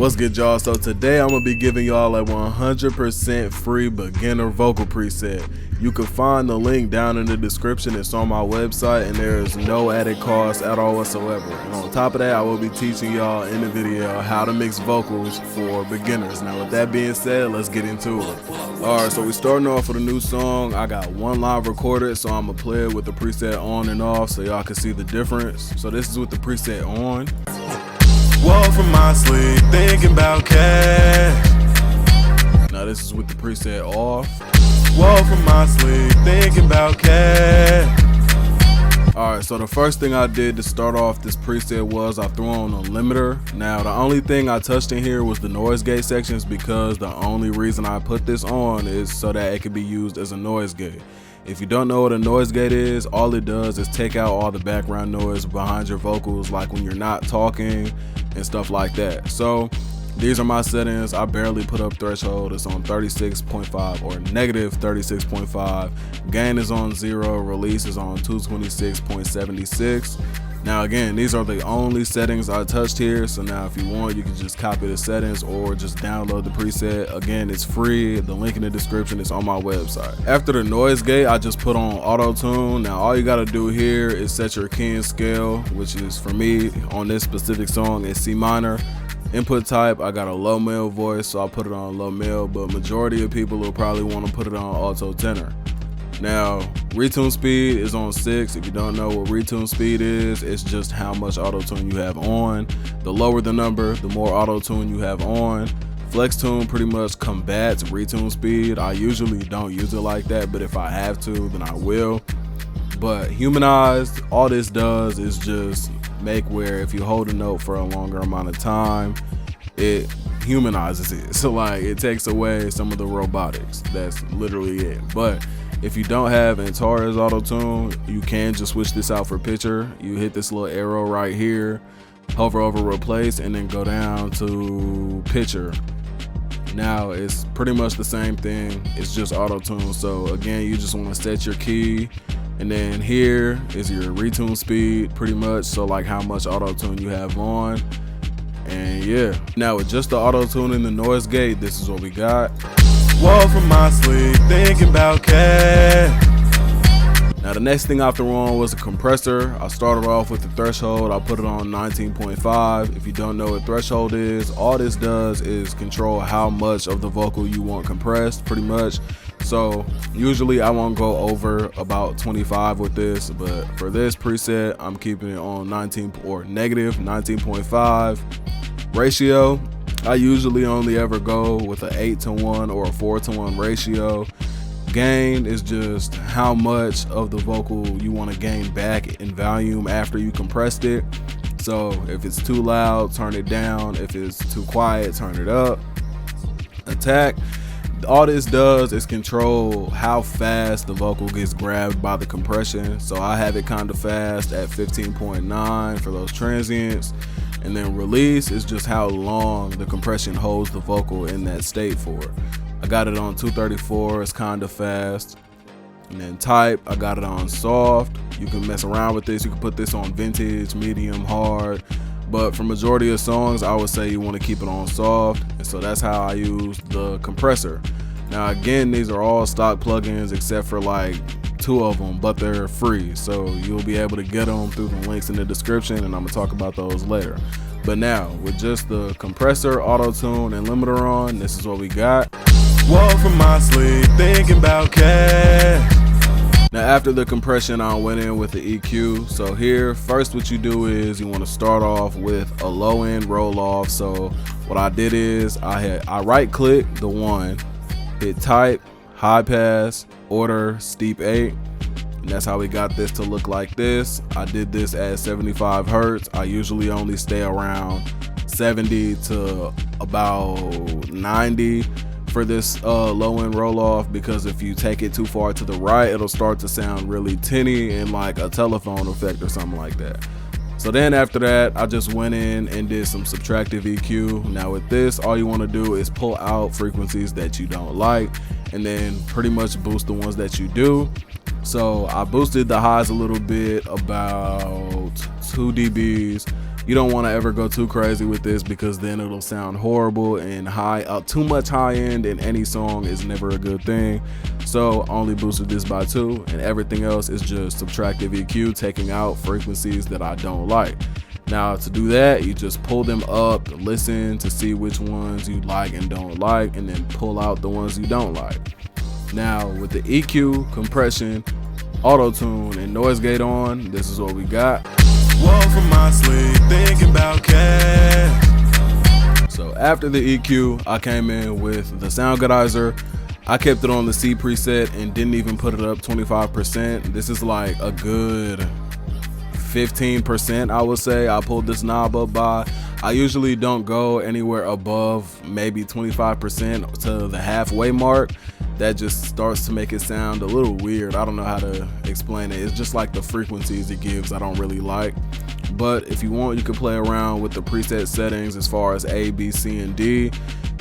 What's good, y'all? So today I'm gonna be giving y'all a 100% free beginner vocal preset. You can find the link down in the description. It's on my website and there is no added cost at all whatsoever. And on top of that, I will be teaching y'all in the video how to mix vocals for beginners. Now with that being said, let's get into it. Alright, so we starting off with a new song. I got one line recorded, so I'm gonna play it with the preset on and off so y'all can see the difference. So this is with the preset on. Woke from my sleep, thinking about cash. Now this is with the preset off. Woke from my sleep, thinking about cash. Alright, so the first thing I did to start off this preset was I threw on a limiter. Now the only thing I touched in here was the noise gate sections, because the only reason I put this on is so that it could be used as a noise gate. If you don't know what a noise gate is, all it does is take out all the background noise behind your vocals, like when you're not talking and stuff like that. So these are my settings. I barely put up threshold. It's on 36.5 or negative 36.5. Gain is on 0. Release is on 226.76. Now again, these are the only settings I touched here. So now if you want, you can just copy the settings or just download the preset. Again, it's free. The link in the description is on my website. After the noise gate, I just put on auto tune. Now all you gotta do here is set your key and scale, which is, for me on this specific song, is C minor. Input type, I got a low male voice, so I'll put it on low male, but majority of people will probably want to put it on alto tenor. Now, retune speed is on 6. If you don't know what retune speed is, it's just how much auto tune you have on. The lower the number, the more auto tune you have on. Flex tune pretty much combats retune speed. I usually don't use it like that, but if I have to, then I will. But humanized, all this does is just make where if you hold a note for a longer amount of time, it humanizes it. So like, it takes away some of the robotics. That's literally it. But if you don't have Antares auto tune, you can just switch this out for picture. You hit this little arrow right here, hover over replace, and then go down to picture. Now it's pretty much the same thing, it's just auto tune. So again, you just want to set your key, and then here is your retune speed pretty much, so like how much auto tune you have on. And yeah, now with just the auto tune and the noise gate, this is what we got. Woke from my sleep, thinking about cash. Now the next thing I threw on was a compressor. I started off with the threshold. I put it on 19.5. If you don't know what threshold is, all this does is control how much of the vocal you want compressed, pretty much. So usually I won't go over about 25 with this, but for this preset, I'm keeping it on 19 or negative 19.5. Ratio, I usually only ever go with an 8:1 or a 4:1 ratio. Gain is just how much of the vocal you want to gain back in volume after you compressed it. So if it's too loud, turn it down. If it's too quiet, turn it up. Attack, all this does is control how fast the vocal gets grabbed by the compression. So I have it kind of fast at 15.9 for those transients. And then release is just how long the compression holds the vocal in that state for. I got it on 234, it's kind of fast. And then type, I got it on soft. You can mess around with this. You can put this on vintage, medium, hard. But for majority of songs, I would say you want to keep it on soft. And so that's how I use the compressor. Now again, these are all stock plugins except for like 2 of them, but they're free. So you'll be able to get them through the links in the description, and I'm gonna talk about those later. But now with just the compressor, auto tune, and limiter on, this is what we got. Woke from my sleep, thinking about cash. Now after the compression, I went in with the EQ. So here, first what you do is you want to start off with a low end roll off. So what I did is I right click the one, hit type, high pass, order, steep 8. And that's how we got this to look like this. I did this at 75 Hertz. I usually only stay around 70 to about 90 for this low end roll off, because if you take it too far to the right, it'll start to sound really tinny and like a telephone effect or something like that. So then after that, I just went in and did some subtractive EQ. Now with this, all you want to do is pull out frequencies that you don't like and then pretty much boost the ones that you do. So I boosted the highs a little bit, about 2 dBs. You don't want to ever go too crazy with this because then it'll sound horrible, and too much high end in any song is never a good thing. So only boosted this by 2, and everything else is just subtractive EQ, taking out frequencies that I don't like. Now to do that, you just pull them up, listen to see which ones you like and don't like, and then pull out the ones you don't like. Now with the EQ, compression, auto-tune, and noise gate on, this is what we got. Woke from my sleep, thinking about cash. So after the EQ, I came in with the Soundcloudizer. I kept it on the C preset and didn't even put it up 25%. This is like a good 15%, I would say. I pulled this knob up by. I usually don't go anywhere above maybe 25% to the halfway mark. That just starts to make it sound a little weird. I don't know how to explain it. It's just like the frequencies it gives I don't really like. But if you want, you can play around with the preset settings as far as A, B, C, and D.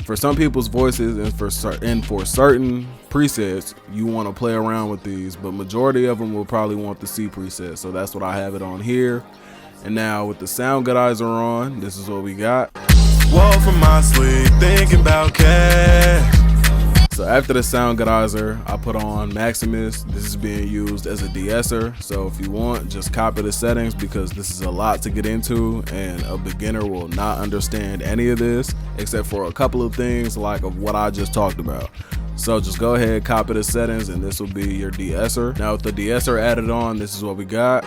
For some people's voices and for certain presets, you want to play around with these, but majority of them will probably want the C preset. So that's what I have it on here. And now with the Soundcloudizer on, this is what we got. Woke from my sleep, thinking about cash. So after the Soundcloudizer, I put on Maximus. This is being used as a de-esser. So if you want, just copy the settings because this is a lot to get into and a beginner will not understand any of this except for a couple of things like of what I just talked about. So just go ahead, copy the settings, and this will be your de-esser. Now with the de-esser added on, this is what we got.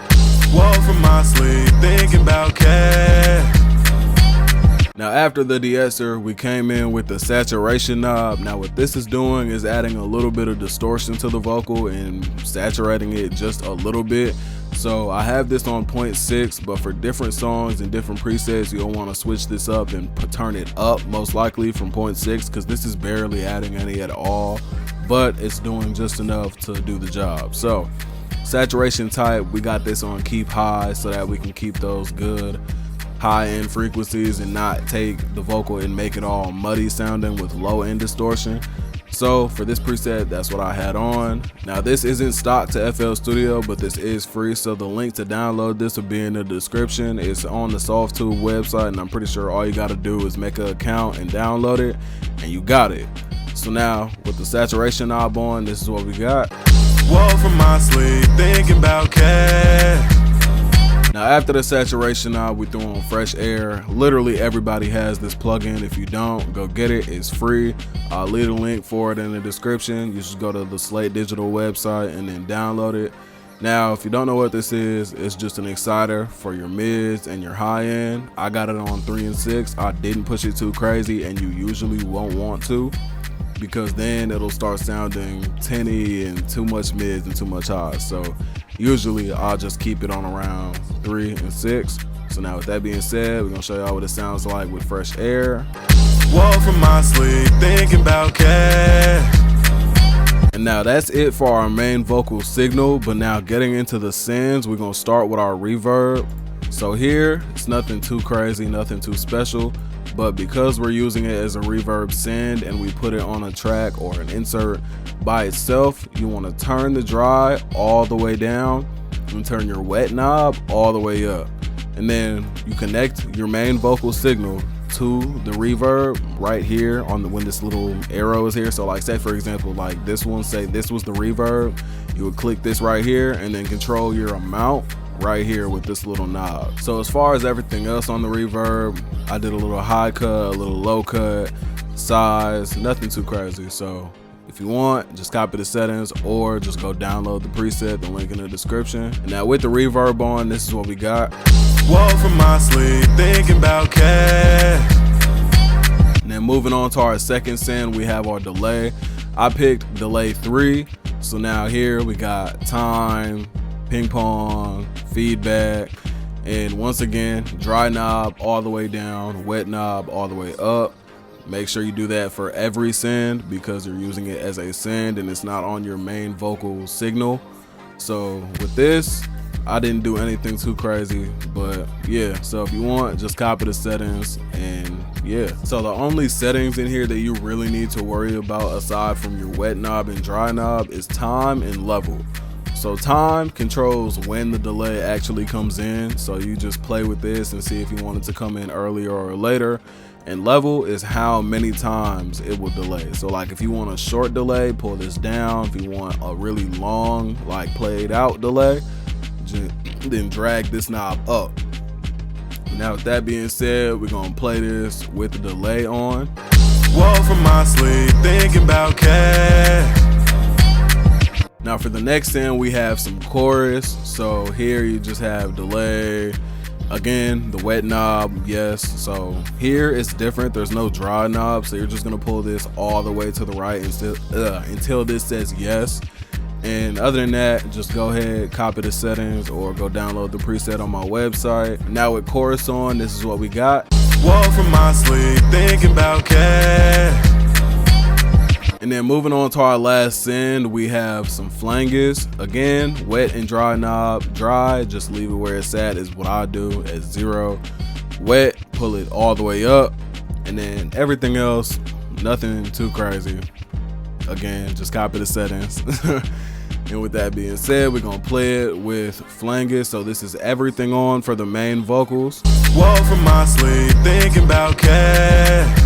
Woke from my sleep, thinking about cash. Now after the de-esser, we came in with the saturation knob. Now what this is doing is adding a little bit of distortion to the vocal and saturating it just a little bit. So I have this on 0.6, but for different songs and different presets, you'll want to switch this up and turn it up most likely from 0.6 because this is barely adding any at all, but it's doing just enough to do the job. So saturation type, we got this on keep high so that we can keep those good high-end frequencies and not take the vocal and make it all muddy sounding with low-end distortion. So for this preset, that's what I had on. Now this isn't stock to FL Studio, but this is free, so the link to download this will be in the description. It's on the SoftTube website, and I'm pretty sure all you got to do is make an account and download it, and you got it. So now with the saturation knob on, this is what we got. Woke from my sleep, thinking about cash. Now after the saturation knob, we threw on fresh air. Literally everybody has this plugin. If you don't, go get it. It's free. I'll leave a link for it in the description. You just go to the Slate Digital website and then download it. Now if you don't know what this is, it's just an exciter for your mids and your high end. I got it on 3 and 6. I didn't push it too crazy, and you usually won't want to because then it'll start sounding tinny and too much mids and too much highs. So usually I'll just keep it on around 3 and 6. So now with that being said, we're gonna show y'all what it sounds like with fresh air. Woke from my sleep, thinking about cash. And now that's it for our main vocal signal, but now getting into the sends, we're gonna start with our reverb. So here, it's nothing too crazy, nothing too special, but because we're using it as a reverb send and we put it on a track or an insert by itself, you want to turn the dry all the way down and turn your wet knob all the way up. And then you connect your main vocal signal to the reverb right here on when this little arrow is here. So like say for example, like this one, say this was the reverb, you would click this right here and then control your amount right here with this little knob. So as far as everything else on the reverb, I did a little high cut, a little low cut, size, nothing too crazy. So if you want, just copy the settings or just go download the preset, the link in the description. And now with the reverb on, this is what we got. Woke from my sleep, thinking about cash. And then moving on to our second send, we have our delay. I picked delay 3. So now here we got time, ping pong, feedback, and once again, dry knob all the way down, wet knob all the way up. Make sure you do that for every send because you're using it as a send and it's not on your main vocal signal. So with this, I didn't do anything too crazy, but yeah, so if you want, just copy the settings and yeah. So the only settings in here that you really need to worry about aside from your wet knob and dry knob is time and level. So time controls when the delay actually comes in. So you just play with this and see if you want it to come in earlier or later. And level is how many times it will delay. So like if you want a short delay, pull this down. If you want a really long, like played out delay, then drag this knob up. Now with that being said, we're gonna play this with the delay on. Woke from my sleep, thinking about cash. Now for the next end, we have some chorus. So here you just have delay. Again, the wet knob, yes. So here it's different. There's no dry knob. So you're just gonna pull this all the way to the right until this says yes. And other than that, just go ahead, copy the settings or go download the preset on my website. Now with chorus on, this is what we got. Woke from my sleep, thinking about cash. And then moving on to our last send, we have some flanges. Again, wet and dry knob. Dry, just leave it where it's at is what I do at 0. Wet, pull it all the way up. And then everything else, nothing too crazy. Again, just copy the settings. And with that being said, we're gonna play it with flanges. So this is everything on for the main vocals. Woke from my sleep, thinking about cash.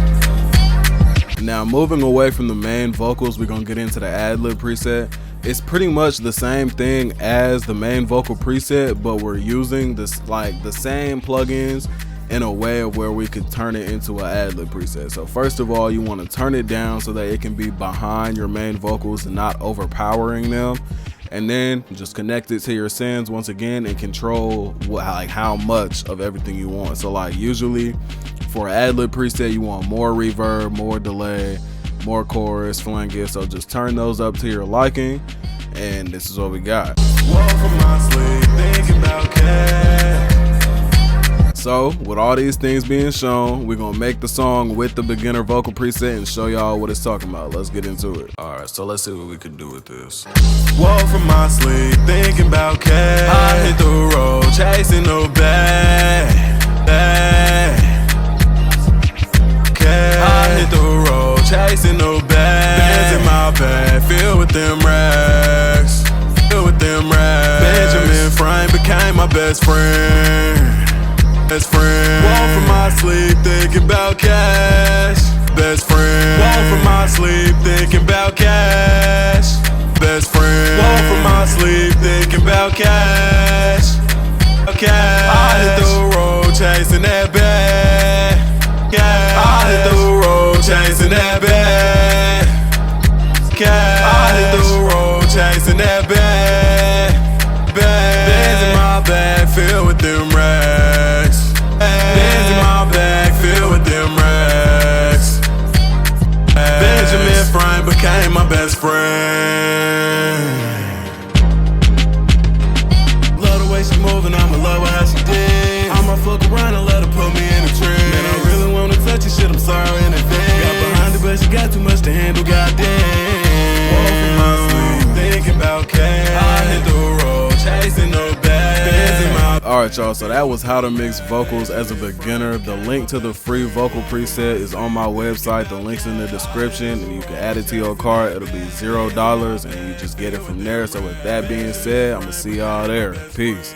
Now moving away from the main vocals, we're gonna get into the ad-lib preset. It's pretty much the same thing as the main vocal preset, but we're using this like the same plugins in a way of where we could turn it into an ad-lib preset. So first of all, you want to turn it down so that it can be behind your main vocals and not overpowering them. And then just connect it to your sends once again and control how much of everything you want. So like usually for ad-lib preset, you want more reverb, more delay, more chorus, flanges. So just turn those up to your liking. And this is what we got. Woke from my sleep, thinking about cash. So with all these things being shown, we're gonna make the song with the beginner vocal preset and show y'all what it's talking about. Let's get into it. All right, so let's see what we can do with this. Woke from my sleep, thinking about cash. I hit the road, chasing no bag. I hit the road, chasing no bag. Bands in my bag, filled with them racks. Filled with them racks. Benjamin Frank became my best friend. Best friend. Woke from my sleep, thinking about cash. Best friend. Woke from my sleep, thinking about cash. Best friend. Woke from my sleep, thinking about cash. I hit the road, chasing that bag. I hit the road, chasing that bag. I hit the road, chasing that bag. Bands in my bag, filled with them racks. Bands in my bag, filled with them racks. Benjamin Frank became my best friend. Love the way she moving, I'ma love her how she dance. I'ma fuck around and let her put me in a trance. Man, I really wanna touch your shit, I'm sorry in advance. Got behind it, but she got too much to handle, goddamn. Woke from my sleep, thinking about cash. I hit the road, chasing no bag. Alright y'all, so that was how to mix vocals as a beginner. The link to the free vocal preset is on my website. The link's in the description and you can add it to your cart. It'll be $0 and you just get it from there. So with that being said, I'm gonna see y'all there. Peace.